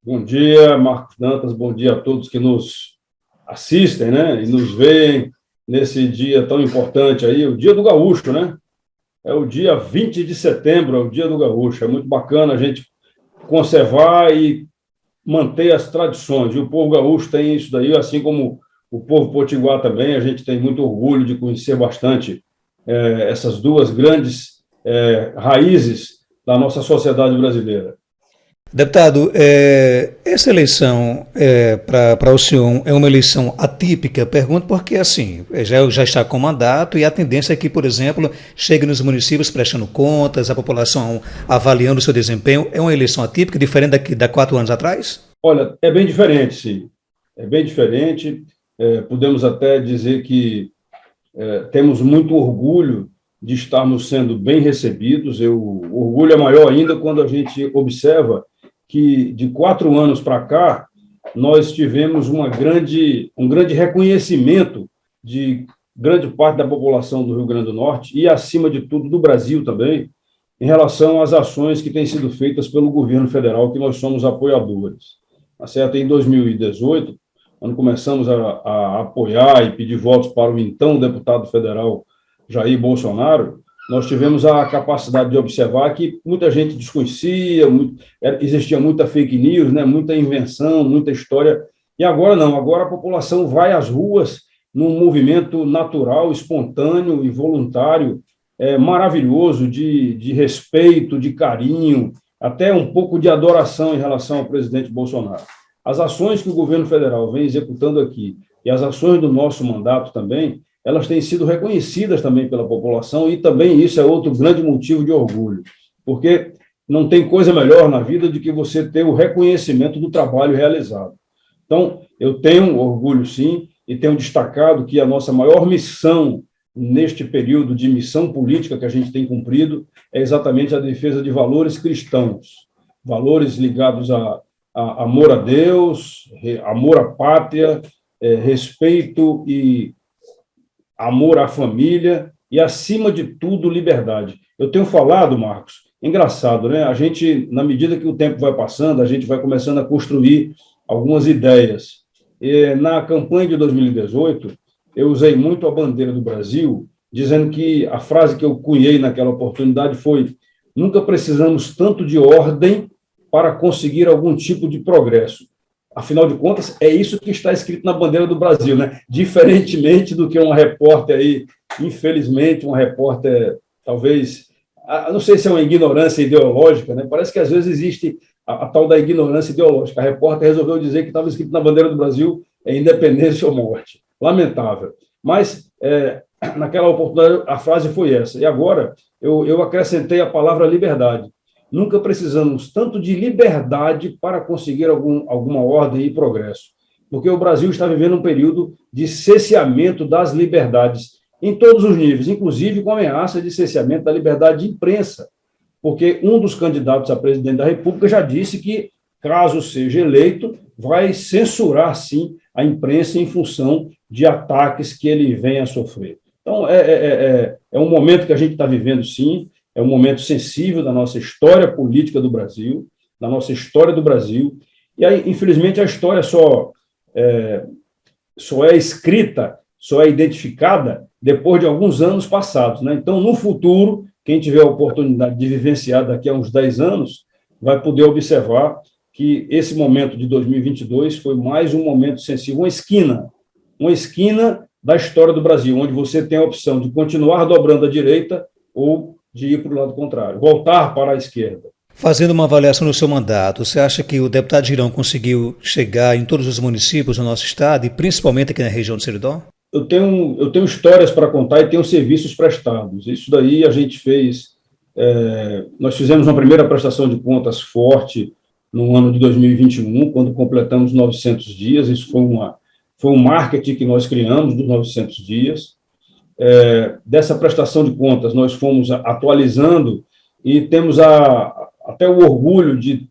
Bom dia, Marcos Dantas, bom dia a todos que nos assistem, né, e nos veem nesse dia tão importante aí, o Dia do Gaúcho, né? É o dia 20 de setembro, é o Dia do Gaúcho. É muito bacana a gente conservar e manter as tradições. E o povo gaúcho tem isso daí, assim como o povo potiguar também. A gente tem muito orgulho de conhecer bastante essas duas grandes raízes da nossa sociedade brasileira. Deputado, essa eleição para o senhor é uma eleição atípica? Pergunto porque, assim, já está com mandato e a tendência é que, por exemplo, chegue nos municípios prestando contas, a população avaliando o seu desempenho. É uma eleição atípica, diferente da 4 anos atrás? Olha, é bem diferente, sim. É bem diferente. Podemos até dizer que temos muito orgulho de estarmos sendo bem recebidos. O orgulho é maior ainda quando a gente observa que, de 4 anos para cá, nós tivemos um grande reconhecimento de grande parte da população do Rio Grande do Norte e, acima de tudo, do Brasil também, em relação às ações que têm sido feitas pelo governo federal, que nós somos apoiadores. Tá certo? Em 2018, quando começamos a apoiar e pedir votos para o então deputado federal Jair Bolsonaro, nós tivemos a capacidade de observar que muita gente desconhecia, existia muita fake news, né, muita invenção, muita história, e agora não, agora a população vai às ruas num movimento natural, espontâneo e voluntário, maravilhoso, de respeito, de carinho, até um pouco de adoração em relação ao presidente Bolsonaro. As ações que o governo federal vem executando aqui e as ações do nosso mandato também, elas têm sido reconhecidas também pela população, e também isso é outro grande motivo de orgulho, porque não tem coisa melhor na vida do que você ter o reconhecimento do trabalho realizado. Então, eu tenho orgulho, sim, e tenho destacado que a nossa maior missão neste período de missão política que a gente tem cumprido é exatamente a defesa de valores cristãos, valores ligados a amor a Deus, amor à pátria, respeito e amor à família e, acima de tudo, liberdade. Eu tenho falado, Marcos, engraçado, né? A gente, na medida que o tempo vai passando, a gente vai começando a construir algumas ideias. Na campanha de 2018, eu usei muito a bandeira do Brasil, dizendo que a frase que eu cunhei naquela oportunidade foi: nunca precisamos tanto de ordem para conseguir algum tipo de progresso. Afinal de contas, é isso que está escrito na bandeira do Brasil, né? Diferentemente do que uma repórter aí, infelizmente, uma repórter, talvez, não sei se é uma ignorância ideológica, né? Parece que às vezes existe a tal da ignorância ideológica. A repórter resolveu dizer que estava escrito na bandeira do Brasil independência ou morte. Lamentável. Mas, naquela oportunidade, a frase foi essa. E agora, eu acrescentei a palavra liberdade. Nunca precisamos tanto de liberdade para conseguir alguma ordem e progresso, porque o Brasil está vivendo um período de cerceamento das liberdades em todos os níveis, inclusive com ameaça de cerceamento da liberdade de imprensa, porque um dos candidatos a presidente da República já disse que, caso seja eleito, vai censurar, sim, a imprensa em função de ataques que ele venha a sofrer. Então, é um momento que a gente está vivendo, sim. É um momento sensível da nossa história política do Brasil, da nossa história do Brasil. E aí, infelizmente, a história só é escrita, só é identificada depois de alguns anos passados, né? Então, no futuro, quem tiver a oportunidade de vivenciar daqui a uns 10 anos, vai poder observar que esse momento de 2022 foi mais um momento sensível, uma esquina da história do Brasil, onde você tem a opção de continuar dobrando à direita ou de ir para o lado contrário, voltar para a esquerda. Fazendo uma avaliação do seu mandato, você acha que o deputado Girão conseguiu chegar em todos os municípios do nosso estado e principalmente aqui na região do Seridó? Eu tenho histórias para contar e tenho serviços prestados. Isso daí a gente fez. Nós fizemos uma primeira prestação de contas forte no ano de 2021, quando completamos 900 dias. Isso foi um marketing que nós criamos dos 900 dias. Dessa prestação de contas, nós fomos atualizando e temos até o orgulho de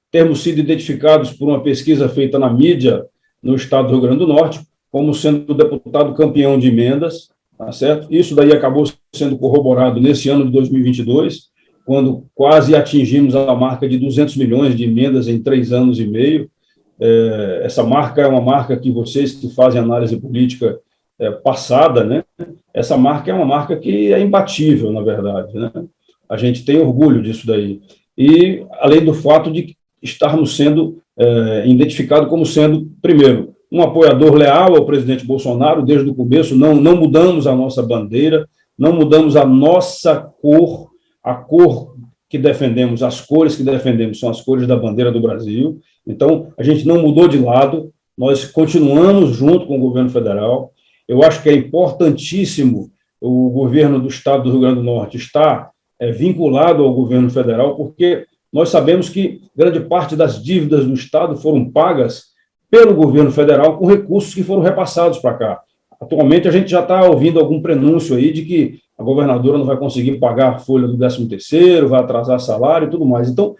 termos sido identificados por uma pesquisa feita na mídia no estado do Rio Grande do Norte, como sendo o deputado campeão de emendas, tá certo? Isso daí acabou sendo corroborado nesse ano de 2022, quando quase atingimos a marca de 200 milhões de emendas em 3 anos e meio. Essa marca é uma marca que vocês que fazem análise política passada, né? Essa marca é uma marca que é imbatível, na verdade, né? A gente tem orgulho disso daí. E, além do fato de estarmos sendo identificados como sendo, primeiro, um apoiador leal ao presidente Bolsonaro desde o começo, não mudamos a nossa bandeira, não mudamos a nossa cor, a cor que defendemos, as cores que defendemos são as cores da bandeira do Brasil. Então, a gente não mudou de lado, nós continuamos junto com o governo federal. Eu acho que é importantíssimo o governo do estado do Rio Grande do Norte estar vinculado ao governo federal, porque nós sabemos que grande parte das dívidas do estado foram pagas pelo governo federal com recursos que foram repassados para cá. Atualmente, a gente já está ouvindo algum prenúncio aí de que a governadora não vai conseguir pagar a folha do 13º, vai atrasar salário e tudo mais. Então,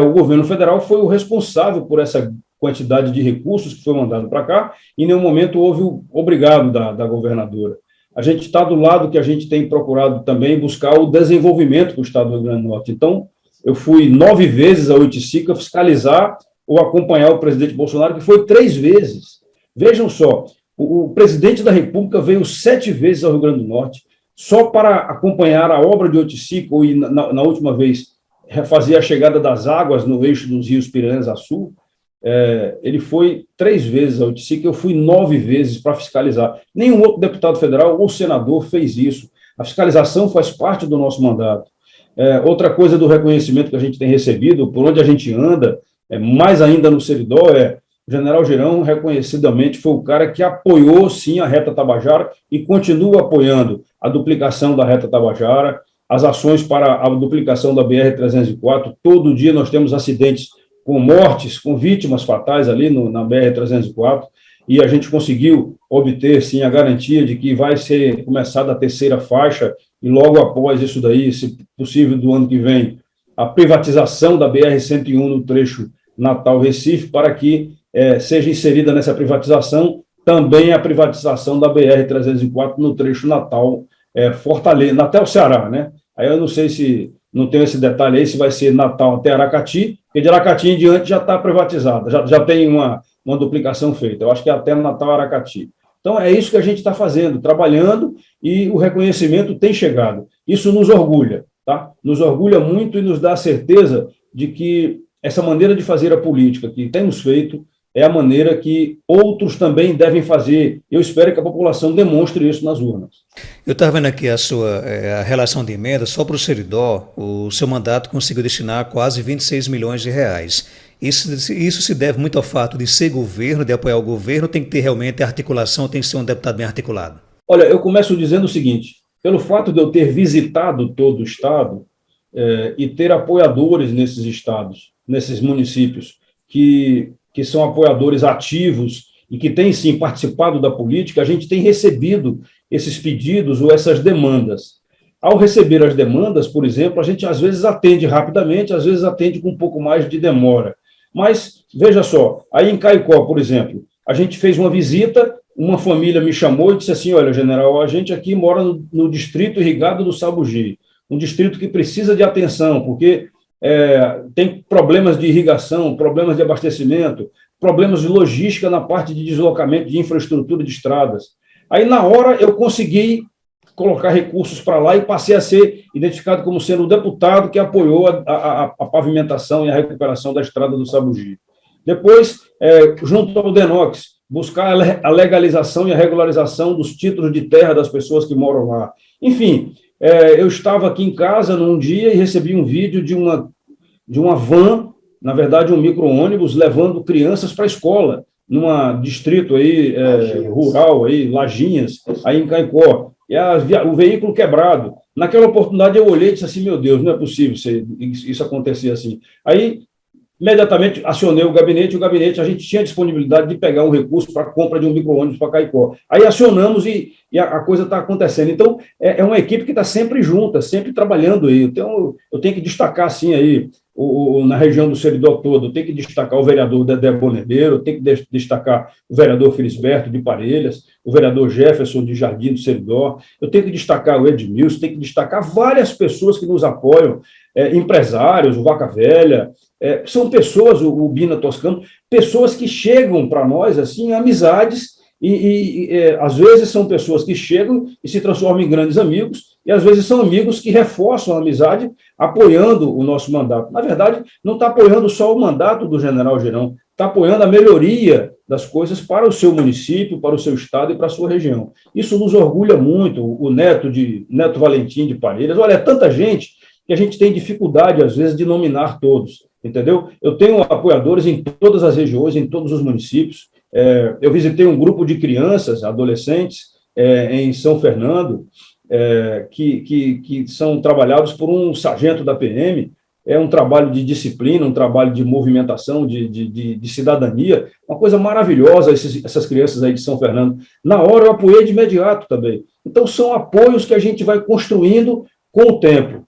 o governo federal foi o responsável por essa quantidade de recursos que foi mandado para cá, e em nenhum momento houve o obrigado da governadora. A gente está do lado que a gente tem procurado também buscar o desenvolvimento do estado do Rio Grande do Norte. Então, eu fui 9 vezes ao Oiticica fiscalizar ou acompanhar o presidente Bolsonaro, que foi 3 vezes. Vejam só, o presidente da República veio 7 vezes ao Rio Grande do Norte só para acompanhar a obra de Oiticica, e na última vez refazer a chegada das águas no eixo dos rios Piranhas a Sul. Ele foi 3 vezes ao Oiticica, eu fui 9 vezes para fiscalizar. Nenhum outro deputado federal ou senador fez isso. A fiscalização faz parte do nosso mandato. Outra coisa do reconhecimento que a gente tem recebido, por onde a gente anda, mais ainda no Seridó, o general Girão, reconhecidamente, foi o cara que apoiou, sim, a Reta Tabajara e continua apoiando a duplicação da Reta Tabajara, as ações para a duplicação da BR-304. Todo dia nós temos acidentes com mortes, com vítimas fatais ali na BR-304, e a gente conseguiu obter, sim, a garantia de que vai ser começada a 3ª faixa, e logo após isso daí, se possível, do ano que vem, a privatização da BR-101 no trecho Natal-Recife, para que seja inserida nessa privatização também a privatização da BR-304 no trecho Natal-Fortaleza, Natal-Ceará, né? Aí eu não sei se, não tenho esse detalhe aí, se vai ser Natal até Aracati, porque de Aracati em diante já está privatizada, já tem uma duplicação feita. Eu acho que é até Natal-Aracati. Então, é isso que a gente está fazendo, trabalhando, e o reconhecimento tem chegado. Isso nos orgulha, tá? Nos orgulha muito e nos dá a certeza de que essa maneira de fazer a política que temos feito é a maneira que outros também devem fazer. Eu espero que a população demonstre isso nas urnas. Eu estava vendo aqui a relação de emenda, só para o Seridó, o seu mandato conseguiu destinar quase 26 milhões de reais. Isso se deve muito ao fato de ser governo, de apoiar o governo, tem que ter realmente articulação, tem que ser um deputado bem articulado? Olha, eu começo dizendo o seguinte, pelo fato de eu ter visitado todo o estado e ter apoiadores nesses estados, nesses municípios, que são apoiadores ativos e que têm, sim, participado da política, a gente tem recebido esses pedidos ou essas demandas. Ao receber as demandas, por exemplo, a gente às vezes atende rapidamente, às vezes atende com um pouco mais de demora. Mas, veja só, aí em Caicó, por exemplo, a gente fez uma visita, uma família me chamou e disse assim, olha, general, a gente aqui mora no distrito irrigado do Sabugi, um distrito que precisa de atenção, porque tem problemas de irrigação, problemas de abastecimento, problemas de logística na parte de deslocamento de infraestrutura de estradas. Aí, na hora, eu consegui colocar recursos para lá e passei a ser identificado como sendo o deputado que apoiou a pavimentação e a recuperação da estrada do Sabugi. Depois, junto ao DENOX, buscar a legalização e a regularização dos títulos de terra das pessoas que moram lá. Enfim, eu estava aqui em casa num dia e recebi um vídeo de uma van, na verdade um micro-ônibus, levando crianças para a escola, num distrito aí, rural, aí, Lajinhas, aí em Caicó, e o veículo quebrado. Naquela oportunidade eu olhei e disse assim, meu Deus, não é possível isso acontecer assim. Aí, imediatamente, acionei o gabinete, a gente tinha disponibilidade de pegar um recurso para a compra de um micro-ônibus para Caicó. Aí acionamos e a coisa está acontecendo. Então, é uma equipe que está sempre junta, sempre trabalhando aí. Então, eu tenho que destacar, assim, aí, na região do Seridó todo, eu tenho que destacar o vereador Dedé Bonemeiro, eu tenho que destacar o vereador Felisberto de Parelhas, o vereador Jefferson de Jardim do Seridó, eu tenho que destacar o Edmilson, tenho que destacar várias pessoas que nos apoiam, empresários, o Vaca Velha, são pessoas, o Bina Toscano, pessoas que chegam para nós, assim, amizades, às vezes são pessoas que chegam e se transformam em grandes amigos, e às vezes são amigos que reforçam a amizade apoiando o nosso mandato. Na verdade, não está apoiando só o mandato do general Girão, está apoiando a melhoria das coisas para o seu município, para o seu estado e para a sua região. Isso nos orgulha muito, o Neto Valentim de Parelhas. Olha, é tanta gente que a gente tem dificuldade, às vezes, de nominar todos, entendeu? Eu tenho apoiadores em todas as regiões, em todos os municípios. Eu visitei um grupo de crianças, adolescentes, em São Fernando, que são trabalhados por um sargento da PM. É um trabalho de disciplina, um trabalho de movimentação, de cidadania, uma coisa maravilhosa, essas crianças aí de São Fernando. Na hora eu apoiei de imediato também. Então, são apoios que a gente vai construindo com o tempo.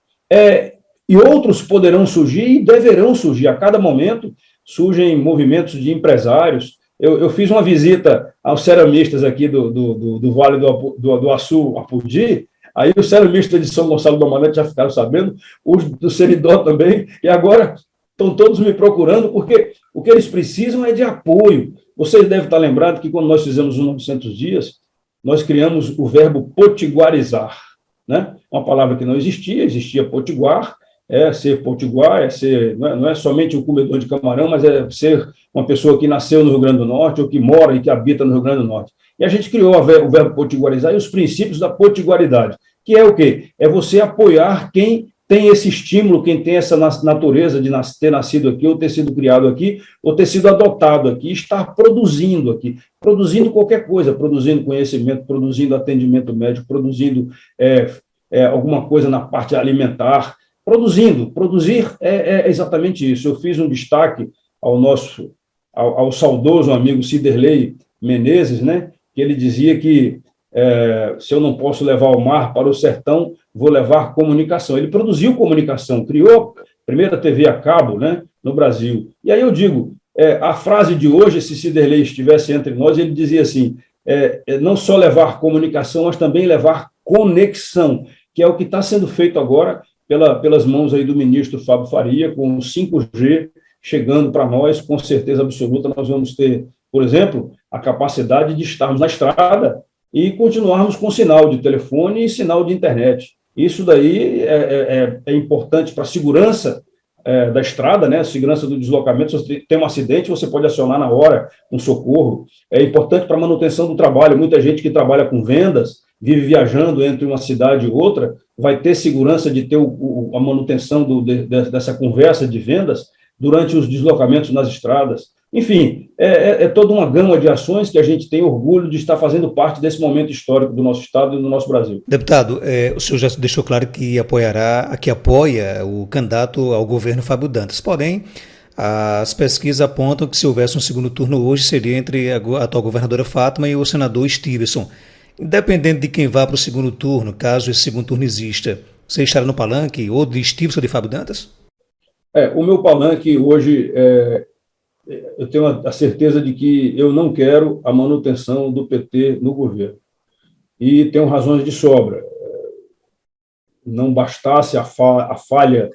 E outros poderão surgir e deverão surgir. A cada momento surgem movimentos de empresários. Eu fiz uma visita aos ceramistas aqui do Vale do Açu, Apodi. Aí os ceramistas de São Gonçalo do Amarante já ficaram sabendo, os do Seridó também, e agora estão todos me procurando, porque o que eles precisam é de apoio. Vocês devem estar lembrados que quando nós fizemos os 900 dias, nós criamos o verbo potiguarizar, né? Uma palavra que não existia potiguar, ser potiguar, não é somente o comedor de camarão, mas é ser uma pessoa que nasceu no Rio Grande do Norte ou que mora e que habita no Rio Grande do Norte. E a gente criou o verbo potiguarizar e os princípios da potiguaridade, que é o quê? É você apoiar quem tem esse estímulo, quem tem essa natureza de ter nascido aqui, ou ter sido criado aqui, ou ter sido adotado aqui, estar produzindo aqui, produzindo qualquer coisa, produzindo conhecimento, produzindo atendimento médico, produzindo alguma coisa na parte alimentar, produzir é exatamente isso. Eu fiz um destaque ao saudoso amigo Ciderley Menezes, né, que ele dizia que se eu não posso levar o mar para o sertão, vou levar comunicação. Ele produziu comunicação, criou a primeira TV a cabo, né, no Brasil. E aí eu digo, a frase de hoje, se Ciderley estivesse entre nós, ele dizia assim, não só levar comunicação, mas também levar conexão, que é o que está sendo feito agora pelas mãos aí do ministro Fábio Faria, com o 5G chegando para nós, com certeza absoluta, nós vamos ter, por exemplo, a capacidade de estarmos na estrada e continuarmos com sinal de telefone e sinal de internet. Isso daí é importante para a segurança da estrada, né? A segurança do deslocamento. Se você tem um acidente, você pode acionar na hora um socorro. É importante para a manutenção do trabalho. Muita gente que trabalha com vendas, vive viajando entre uma cidade e outra, vai ter segurança de ter a manutenção dessa conversa de vendas durante os deslocamentos nas estradas. Enfim, é toda uma gama de ações que a gente tem orgulho de estar fazendo parte desse momento histórico do nosso Estado e do nosso Brasil. Deputado, o senhor já deixou claro que apoia o candidato ao governo Fábio Dantas, porém, as pesquisas apontam que se houvesse um segundo turno hoje, seria entre a atual governadora Fátima e o senador Stevenson. Independente de quem vá para o segundo turno, caso esse segundo turno exista, você estará no palanque ou de Stevenson ou de Fábio Dantas? O meu palanque hoje, eu tenho a certeza de que eu não quero a manutenção do PT no governo. E tenho razões de sobra. Não bastasse a falha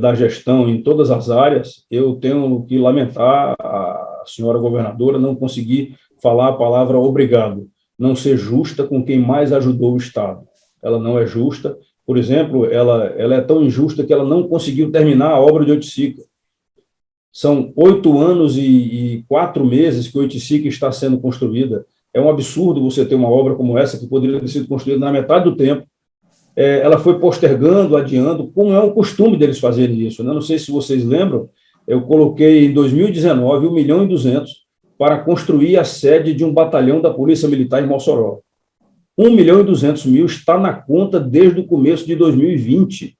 da gestão em todas as áreas, eu tenho que lamentar a senhora governadora não conseguir falar a palavra obrigado, não ser justa com quem mais ajudou o Estado. Ela não é justa. Por exemplo, ela é tão injusta que ela não conseguiu terminar a obra de Oiticica. São 8 anos e 4 meses que Oiticica está sendo construída. É um absurdo você ter uma obra como essa, que poderia ter sido construída na metade do tempo. Ela foi postergando, adiando, como é um costume deles fazerem isso, né? Não sei se vocês lembram, eu coloquei em 2019 1.200.000 para construir a sede de um batalhão da Polícia Militar em Mossoró. 1.200.000 está na conta desde o começo de 2020.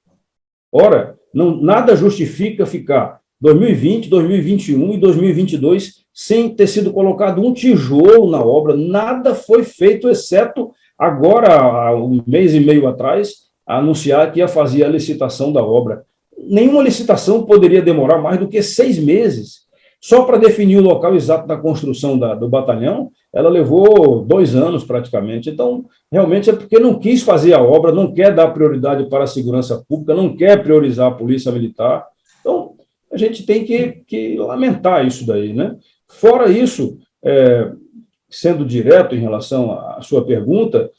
Ora, nada justifica ficar 2020, 2021 e 2022 sem ter sido colocado um tijolo na obra. Nada foi feito, exceto agora, há um mês e meio atrás, anunciar que ia fazer a licitação da obra. nenhuma licitação poderia demorar mais do que 6 meses. Só para definir o local exato da construção do batalhão, ela levou 2 anos praticamente. Então, realmente é porque não quis fazer a obra, não quer dar prioridade para a segurança pública, não quer priorizar a polícia militar. Então, a gente tem que lamentar isso daí, né? Fora isso, sendo direto em relação à sua pergunta,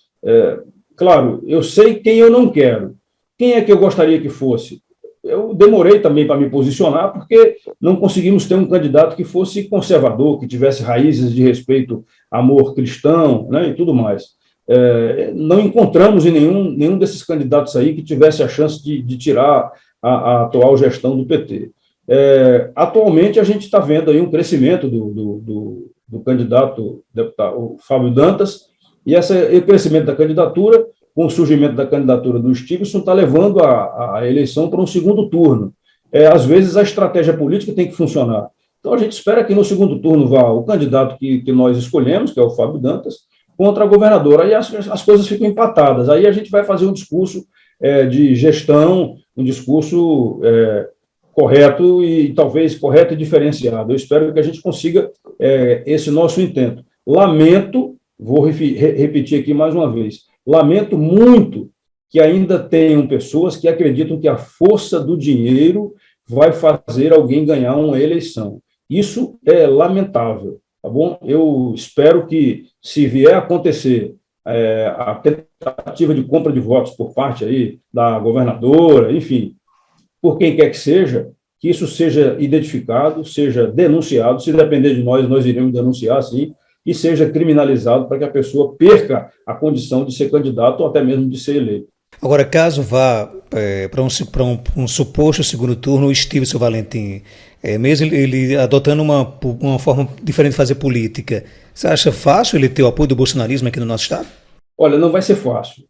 claro, eu sei quem eu não quero. Quem é que eu gostaria que fosse? Eu demorei também para me posicionar, porque não conseguimos ter um candidato que fosse conservador, que tivesse raízes de respeito, amor cristão, né, e tudo mais. Não encontramos em nenhum desses candidatos aí que tivesse a chance de tirar a atual gestão do PT. Atualmente, a gente está vendo aí um crescimento do candidato deputado o Fábio Dantas, e esse crescimento da candidatura, com o surgimento da candidatura do Stevenson, está levando a eleição para um segundo turno. Às vezes, a estratégia política tem que funcionar. Então, a gente espera que no segundo turno vá o candidato que nós escolhemos, que é o Fábio Dantas, contra a governadora. Aí as coisas ficam empatadas. Aí a gente vai fazer um discurso de gestão, um discurso correto e talvez correto e diferenciado. Eu espero que a gente consiga esse nosso intento. Lamento, vou repetir aqui mais uma vez, lamento muito que ainda tenham pessoas que acreditam que a força do dinheiro vai fazer alguém ganhar uma eleição. Isso é lamentável, tá bom? Eu espero que, se vier a acontecer a tentativa de compra de votos por parte aí da governadora, enfim, por quem quer que isso seja identificado, seja denunciado. Se depender de nós iremos denunciar, sim, e seja criminalizado para que a pessoa perca a condição de ser candidato ou até mesmo de ser eleito. Agora, caso vá para um suposto segundo turno, o Stevenson Valentim, mesmo ele adotando uma forma diferente de fazer política, você acha fácil ele ter o apoio do bolsonarismo aqui no nosso estado? Olha, não vai ser fácil.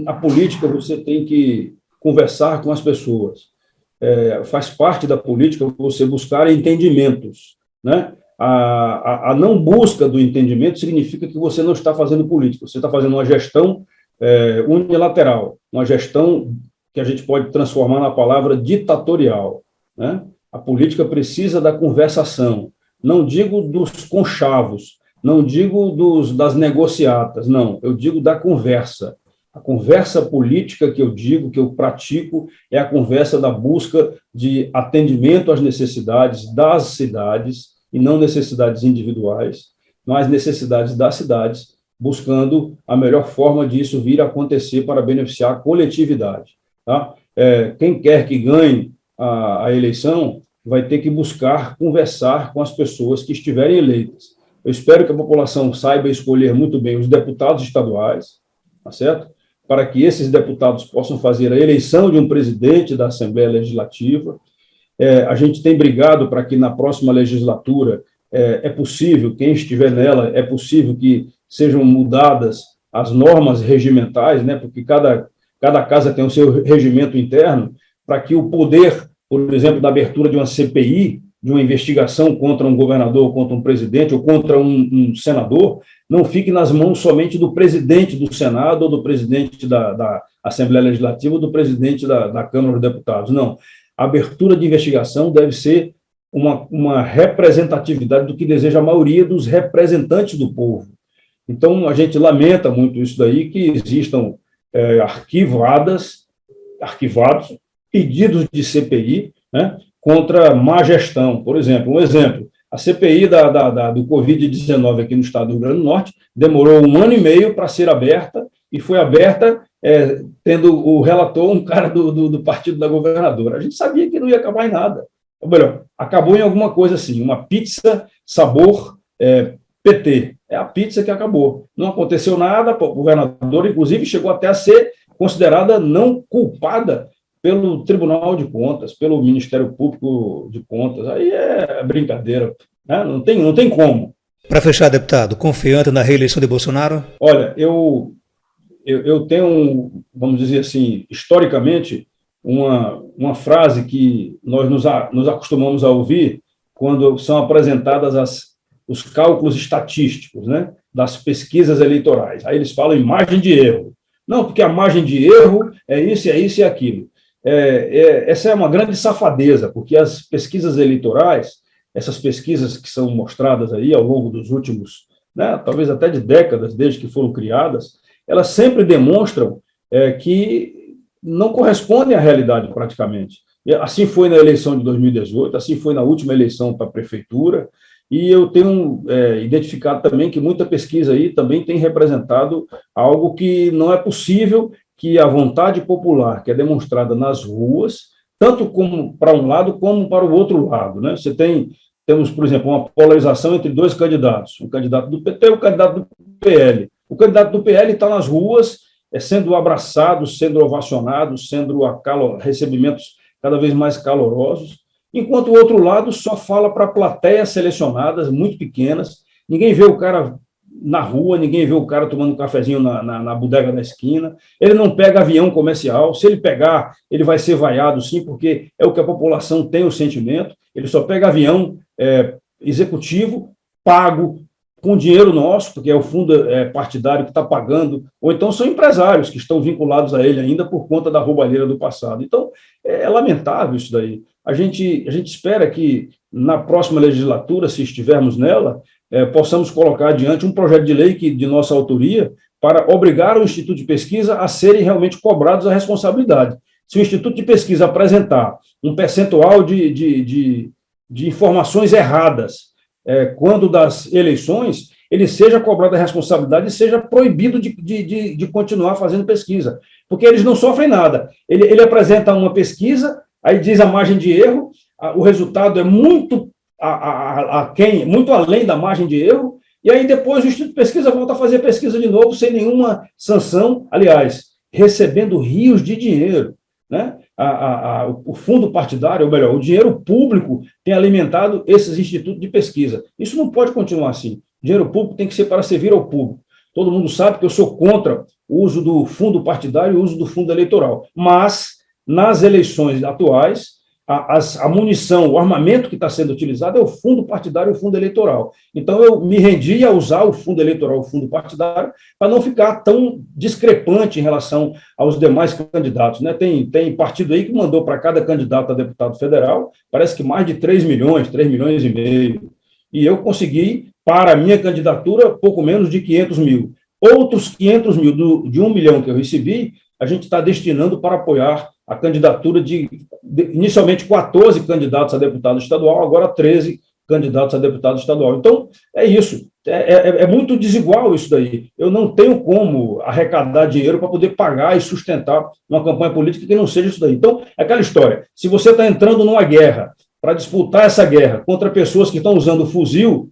A política, você tem que conversar com as pessoas. Faz parte da política você buscar entendimentos, né? A não busca do entendimento significa que você não está fazendo política, você está fazendo uma gestão unilateral, uma gestão que a gente pode transformar na palavra ditatorial, né? A política precisa da conversação, não digo dos conchavos, não digo das negociatas, não, eu digo da conversa. A conversa política que eu digo, que eu pratico, é a conversa da busca de atendimento às necessidades das cidades, e não necessidades individuais, mas necessidades das cidades, buscando a melhor forma disso vir a acontecer para beneficiar a coletividade. Tá? Quem quer que ganhe a eleição vai ter que buscar conversar com as pessoas que estiverem eleitas. Eu espero que a população saiba escolher muito bem os deputados estaduais, tá certo? Para que esses deputados possam fazer a eleição de um presidente da Assembleia Legislativa. A gente tem brigado para que na próxima legislatura é possível, quem estiver nela, é possível que sejam mudadas as normas regimentais, né, porque cada casa tem o seu regimento interno, para que o poder, por exemplo, da abertura de uma CPI, de uma investigação contra um governador, contra um presidente ou contra um senador, não fique nas mãos somente do presidente do Senado ou do presidente da Assembleia Legislativa ou do presidente da Câmara dos Deputados. Não. A abertura de investigação deve ser uma representatividade do que deseja a maioria dos representantes do povo. Então, a gente lamenta muito isso daí, que existam arquivados pedidos de CPI, né, contra má gestão. Por exemplo, a CPI do Covid-19 aqui no estado do Rio Grande do Norte demorou 1 ano e meio para ser aberta, e foi aberta tendo o relator um cara do partido da governadora. A gente sabia que não ia acabar em nada. Ou melhor, acabou em alguma coisa assim, uma pizza sabor PT. É a pizza que acabou. Não aconteceu nada, a governadora, inclusive, chegou até a ser considerada não culpada pelo Tribunal de Contas, pelo Ministério Público de Contas. Aí é brincadeira, né? Não tem como. Para fechar, deputado, confiante na reeleição de Bolsonaro? Olha, eu tenho, vamos dizer assim, historicamente, uma frase que nós nos acostumamos a ouvir quando são apresentadas os cálculos estatísticos, né, das pesquisas eleitorais. Aí eles falam em margem de erro. Não, porque a margem de erro é isso e aquilo. essa é uma grande safadeza, porque as pesquisas eleitorais, essas pesquisas que são mostradas aí ao longo dos últimos, né, talvez até de décadas, desde que foram criadas, elas sempre demonstram que não correspondem à realidade praticamente. E assim foi na eleição de 2018, assim foi na última eleição para a prefeitura, e eu tenho identificado também que muita pesquisa aí também tem representado algo que não é possível, que a vontade popular que é demonstrada nas ruas, tanto como para um lado como para o outro lado, né? Temos, por exemplo, uma polarização entre dois candidatos, um candidato do PT e um candidato do PL. O candidato do PL está nas ruas, sendo abraçado, sendo ovacionado, sendo recebimentos cada vez mais calorosos, enquanto o outro lado só fala para plateias selecionadas, muito pequenas, ninguém vê o cara na rua, ninguém vê o cara tomando um cafezinho na bodega da esquina, ele não pega avião comercial, se ele pegar, ele vai ser vaiado sim, porque é o que a população tem o sentimento, ele só pega avião executivo, pago, com dinheiro nosso, porque é o fundo partidário que está pagando, ou então são empresários que estão vinculados a ele ainda por conta da roubalheira do passado. Então, é lamentável isso daí. A gente espera que, na próxima legislatura, se estivermos nela, possamos colocar adiante um projeto de lei de nossa autoria para obrigar o Instituto de Pesquisa a serem realmente cobrados a responsabilidade. Se o Instituto de Pesquisa apresentar um percentual de informações erradas quando das eleições, ele seja cobrado a responsabilidade e seja proibido de continuar fazendo pesquisa, porque eles não sofrem nada. Ele apresenta uma pesquisa, aí diz a margem de erro, o resultado é muito muito além da margem de erro, e aí depois o Instituto de Pesquisa volta a fazer pesquisa de novo sem nenhuma sanção, aliás, recebendo rios de dinheiro, né? O fundo partidário, ou melhor, o dinheiro público tem alimentado esses institutos de pesquisa. Isso não pode continuar assim. O dinheiro público tem que ser para servir ao público. Todo mundo sabe que eu sou contra o uso do fundo partidário e o uso do fundo eleitoral, mas nas eleições atuais, a munição, o armamento que está sendo utilizado é o fundo partidário e o fundo eleitoral. Então, eu me rendi a usar o fundo eleitoral e o fundo partidário para não ficar tão discrepante em relação aos demais candidatos, né? Tem partido aí que mandou para cada candidato a deputado federal, parece que mais de 3 milhões, 3 milhões e meio. E eu consegui, para a minha candidatura, pouco menos de 500 mil. Outros 500 mil de 1 milhão que eu recebi, a gente está destinando para apoiar a candidatura de inicialmente 14 candidatos a deputado estadual, agora 13 candidatos a deputado estadual. Então, é isso. É muito desigual isso daí. Eu não tenho como arrecadar dinheiro para poder pagar e sustentar uma campanha política que não seja isso daí. Então, é aquela história. Se você está entrando numa guerra para disputar essa guerra contra pessoas que estão usando fuzil,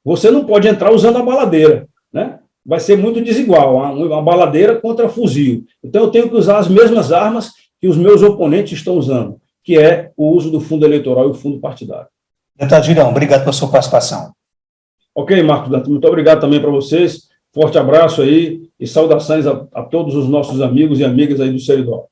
você não pode entrar usando a baladeira, né? Vai ser muito desigual, uma baladeira contra fuzil. Então, eu tenho que usar as mesmas armas que os meus oponentes estão usando, que é o uso do fundo eleitoral e o fundo partidário. Deputado Girão, obrigado pela sua participação. Ok, Marcos Dantas, muito obrigado também para vocês. Forte abraço aí e saudações a todos os nossos amigos e amigas aí do Seridó.